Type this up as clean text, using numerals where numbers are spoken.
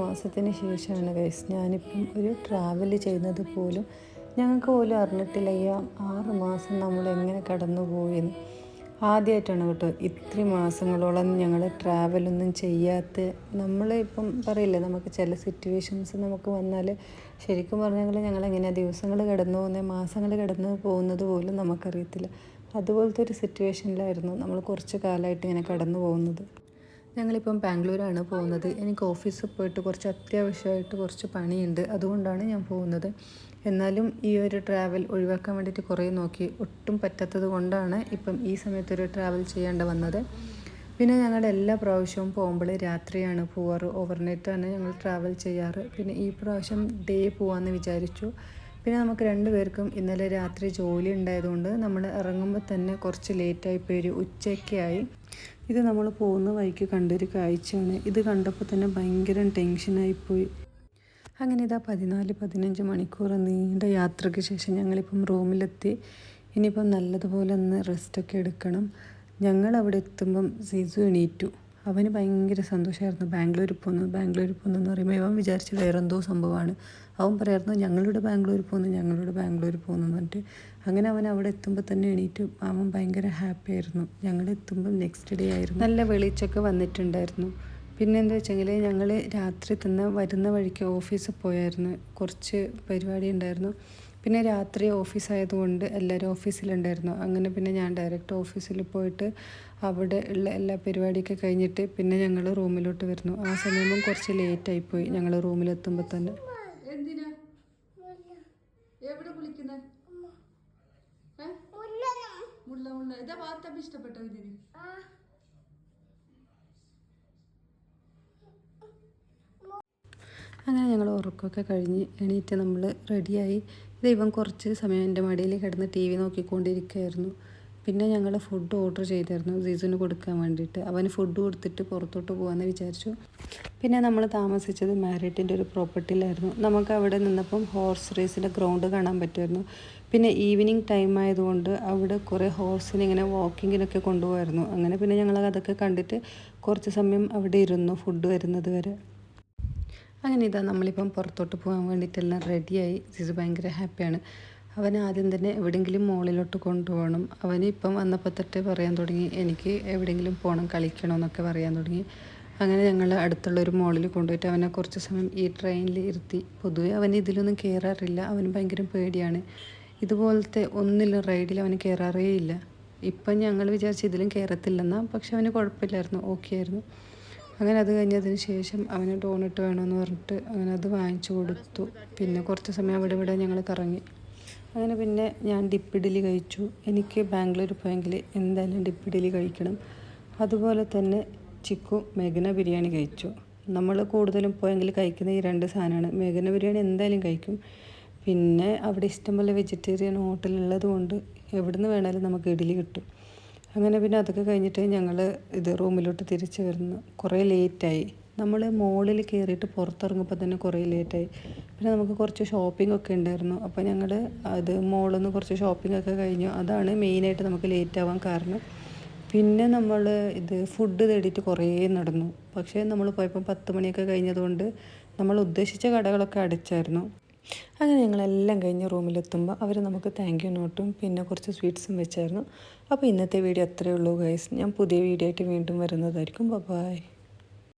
മാസത്തിന് ശേഷമാണ് ഗൈസ് ഞാനിപ്പം ഒരു ട്രാവൽ ചെയ്യുന്നത് പോലും ഞങ്ങൾക്ക് പോലും അറിഞ്ഞിട്ടില്ല. ഈ 6 മാസം നമ്മൾ എങ്ങനെ കടന്നു പോയെന്ന്. ആദ്യമായിട്ടാണ് കേട്ടോ ഇത്രയും മാസങ്ങളോളം ഞങ്ങൾ ട്രാവലൊന്നും ചെയ്യാത്ത. നമ്മൾ ഇപ്പം പറയില്ലേ, നമുക്ക് ചില സിറ്റുവേഷൻസ് നമുക്ക് വന്നാൽ ശരിക്കും പറഞ്ഞാൽ ഞങ്ങളെങ്ങനെയാണ് ദിവസങ്ങൾ കടന്നു പോകുന്നത്, മാസങ്ങൾ കടന്നു പോകുന്നത് പോലും നമുക്കറിയത്തില്ല. അതുപോലത്തെ ഒരു സിറ്റുവേഷനിലായിരുന്നു നമ്മൾ കുറച്ച് കാലമായിട്ട് ഇങ്ങനെ കടന്നു പോകുന്നത്. ഞങ്ങളിപ്പം ബാംഗ്ലൂരാണ് പോകുന്നത്. എനിക്ക് ഓഫീസിൽ പോയിട്ട് കുറച്ച് അത്യാവശ്യമായിട്ട് കുറച്ച് പണിയുണ്ട്, അതുകൊണ്ടാണ് ഞാൻ പോകുന്നത്. എന്നാലും ഈ ഒരു ട്രാവൽ ഒഴിവാക്കാൻ വേണ്ടിയിട്ട് കുറേ നോക്കി, ഒട്ടും പറ്റാത്തത് കൊണ്ടാണ് ഇപ്പം ഈ സമയത്തൊരു ട്രാവൽ ചെയ്യേണ്ട വന്നത്. പിന്നെ ഞങ്ങളുടെ എല്ലാ പ്രാവശ്യവും പോകുമ്പോൾ രാത്രിയാണ് പോവാറ്, ഓവർനൈറ്റാണ് ഞങ്ങൾ ട്രാവൽ ചെയ്യാറ്. പിന്നെ ഈ പ്രാവശ്യം ഡേ പോകാമെന്ന് വിചാരിച്ചു. പിന്നെ നമുക്ക് 2 പേർക്കും ഇന്നലെ രാത്രി ജോലി ഉണ്ടായതുകൊണ്ട് നമ്മൾ ഇറങ്ങുമ്പോൾ തന്നെ കുറച്ച് ലേറ്റായിപ്പോയി, ഒരു ഉച്ചയ്ക്കായി. ഇത് നമ്മൾ പോകുന്ന വഴിക്ക് കണ്ടൊരു കാഴ്ചയാണ്. ഇത് കണ്ടപ്പോൾ തന്നെ ഭയങ്കര ടെൻഷനായിപ്പോയി. അങ്ങനെ ഇതാ 14-15 മണിക്കൂർ നീണ്ട യാത്രയ്ക്ക് ശേഷം ഞങ്ങളിപ്പം റൂമിലെത്തി. ഇനിയിപ്പം നല്ലതുപോലെ ഒന്ന് റെസ്റ്റൊക്കെ എടുക്കണം. ഞങ്ങൾ അവിടെ എത്തുമ്പം സിസു എണീറ്റു. അവന് ഭയങ്കര സന്തോഷമായിരുന്നു. ബാംഗ്ലൂർ പോകുന്നു എന്ന് പറയുമ്പോൾ ഇവൻ വിചാരിച്ച് വേറെന്തോ സംഭവമാണ്. അവൻ പറയായിരുന്നു ഞങ്ങളുടെ ബാംഗ്ലൂർ പോകുന്നു എന്ന് പറഞ്ഞിട്ട്. അങ്ങനെ അവൻ അവിടെ എത്തുമ്പോൾ തന്നെ എണീറ്റു. അവൻ ഭയങ്കര ഹാപ്പി ആയിരുന്നു. ഞങ്ങൾ എത്തുമ്പം നെക്സ്റ്റ് ഡേ ആയിരുന്നു. നല്ല വെളിച്ചൊക്കെ വന്നിട്ടുണ്ടായിരുന്നു. പിന്നെ എന്താ വെച്ചെങ്കിൽ ഞങ്ങൾ രാത്രി തന്നെ വരുന്ന വഴിക്ക് ഓഫീസിൽ പോയായിരുന്നു. കുറച്ച് പരിപാടി ഉണ്ടായിരുന്നു. പിന്നെ രാത്രി ഓഫീസായതുകൊണ്ട് എല്ലാവരും ഓഫീസിലുണ്ടായിരുന്നു. അങ്ങനെ പിന്നെ ഞാൻ ഡയറക്റ്റ് ഓഫീസിൽ പോയിട്ട് അവിടെ ഉള്ള എല്ലാ പരിപാടിയൊക്കെ കഴിഞ്ഞിട്ട് പിന്നെ ഞങ്ങൾ റൂമിലോട്ട് വരുന്നു. ആ സമയവും കുറച്ച് ലേറ്റായിപ്പോയി ഞങ്ങൾ റൂമിലെത്തുമ്പോൾ തന്നെ. എന്തിനാ എവിടെ കുളിക്കുന്നത്? മുള്ള ഇതാ വാർത്ത ഇഷ്ടപ്പെട്ടോ ഇതിന്? അങ്ങനെ ഞങ്ങൾ ഉറക്കമൊക്കെ കഴിഞ്ഞ് എണീറ്റ് നമ്മൾ റെഡിയായി. ദൈവം കുറച്ച് സമയം എൻ്റെ മടിയിൽ കിടന്ന് TV നോക്കിക്കൊണ്ടിരിക്കുകയായിരുന്നു. പിന്നെ ഞങ്ങൾ ഫുഡ് ഓർഡർ ചെയ്തായിരുന്നു സീസുവിന് കൊടുക്കാൻ വേണ്ടിയിട്ട്. അവന് ഫുഡ് കൊടുത്തിട്ട് പുറത്തോട്ട് പോകാമെന്ന് വിചാരിച്ചു. പിന്നെ നമ്മൾ താമസിച്ചത് മാരിയറ്റിൻ്റെ ഒരു പ്രോപ്പർട്ടിയിലായിരുന്നു. നമുക്ക് അവിടെ നിന്നപ്പം ഹോഴ്സ് റേസിൻ്റെ ഗ്രൗണ്ട് കാണാൻ പറ്റുമായിരുന്നു. പിന്നെ ഈവനിങ് ടൈം ആയതുകൊണ്ട് അവിടെ കുറേ ഹോഴ്സിനെ ഇങ്ങനെ വാക്കിങ്ങിനൊക്കെ കൊണ്ടുപോകായിരുന്നു. അങ്ങനെ പിന്നെ ഞങ്ങൾ അതൊക്കെ കണ്ടിട്ട് കുറച്ച് സമയം അവിടെ ഇരുന്നു ഫുഡ് വരുന്നത് വരെ. അങ്ങനെ ഇതാ നമ്മളിപ്പം പുറത്തോട്ട് പോകാൻ വേണ്ടിയിട്ടെല്ലാം റെഡിയായി. സിസു ഭയങ്കര ഹാപ്പിയാണ്. അവൻ ആദ്യം തന്നെ എവിടെയെങ്കിലും മോളിലോട്ട് കൊണ്ടുപോകണം. അവന് ഇപ്പം വന്നപ്പോൾ തൊട്ട് പറയാൻ തുടങ്ങി എനിക്ക് എവിടെയെങ്കിലും പോകണം, കളിക്കണം എന്നൊക്കെ പറയാൻ തുടങ്ങി. അങ്ങനെ ഞങ്ങൾ അടുത്തുള്ളൊരു മോളിൽ കൊണ്ടുപോയിട്ട് അവനെ കുറച്ച് സമയം ഈ ട്രെയിനിൽ ഇരുത്തി. പൊതുവെ അവൻ ഇതിലൊന്നും കയറാറില്ല, അവന് ഭയങ്കര പേടിയാണ്. ഇതുപോലത്തെ ഒന്നിലും റൈഡിൽ അവന് കയറാറേ ഇല്ല. ഇപ്പം ഞങ്ങൾ വിചാരിച്ച് ഇതിലും കയറത്തില്ലെന്നാൽ, പക്ഷെ അവന് കുഴപ്പമില്ലായിരുന്നു, ഓക്കെ ആയിരുന്നു. അങ്ങനെ അത് കഴിഞ്ഞതിന് ശേഷം അവന് ഡോണറ്റ് വേണമെന്ന് പറഞ്ഞിട്ട് അങ്ങനെ അത് വാങ്ങിച്ചു കൊടുത്തു. പിന്നെ കുറച്ച് സമയം അവിടെ ഇവിടെ ഞങ്ങൾ കറങ്ങി. അങ്ങനെ പിന്നെ ഞാൻ ഡിപ്പിഡലി കഴിച്ചു. എനിക്ക് ബാംഗ്ലൂർ പോയെങ്കിൽ എന്തായാലും ഡിപ്പിഡലി കഴിക്കണം. അതുപോലെ തന്നെ ചിക്കു മെഗന ബിരിയാണി കഴിച്ചു. നമ്മൾ കൂടുതലും പോയെങ്കിൽ കഴിക്കുന്ന ഈ 2 സാധനമാണ്. മെഗന ബിരിയാണി എന്തായാലും കഴിക്കും. പിന്നെ അവിടെ ഇഷ്ടംപോലെ വെജിറ്റേറിയൻ ഹോട്ടലുള്ളത് കൊണ്ട് എവിടെ നിന്ന് വേണമെങ്കിലും നമുക്ക് ഇഡ്ഡലി കിട്ടും. അങ്ങനെ പിന്നെ അതൊക്കെ കഴിഞ്ഞിട്ട് ഞങ്ങൾ റൂമിലോട്ട് തിരിച്ച് വരുന്നു. കുറേ ലേറ്റായി. നമ്മൾ മോളിൽ കയറിയിട്ട് പുറത്തിറങ്ങുമ്പോൾ തന്നെ കുറേ ലേറ്റായി. പിന്നെ നമുക്ക് കുറച്ച് ഷോപ്പിംഗ് ഒക്കെ ഉണ്ടായിരുന്നു. അപ്പോൾ ഞങ്ങൾ മോളിൽ നിന്ന് കുറച്ച് ഷോപ്പിംഗ് ഒക്കെ കഴിഞ്ഞു. അതാണ് മെയിനായിട്ട് നമുക്ക് ലേറ്റ് ആവാൻ കാരണം. പിന്നെ നമ്മൾ ഫുഡ് തേടിയിട്ട് കുറേ നടന്നു. പക്ഷേ നമ്മൾ പോയപ്പോൾ 10 മണിയൊക്കെ കഴിഞ്ഞതുകൊണ്ട് നമ്മൾ ഉദ്ദേശിച്ച കടകളൊക്കെ അടച്ചായിരുന്നു. അങ്ങനെ ഞങ്ങളെല്ലാം കഴിഞ്ഞ് റൂമിലെത്തുമ്പോൾ അവർ നമുക്ക് താങ്ക് യു നോട്ടും പിന്നെ കുറച്ച് സ്വീറ്റ്സും വെച്ചായിരുന്നു. അപ്പോൾ ഇന്നത്തെ വീഡിയോ അത്രയേ ഉള്ളൂ ഗൈസ്. ഞാൻ പുതിയ വീഡിയോ ആയിട്ട് വീണ്ടും വരുന്നതായിരിക്കും. ബൈ.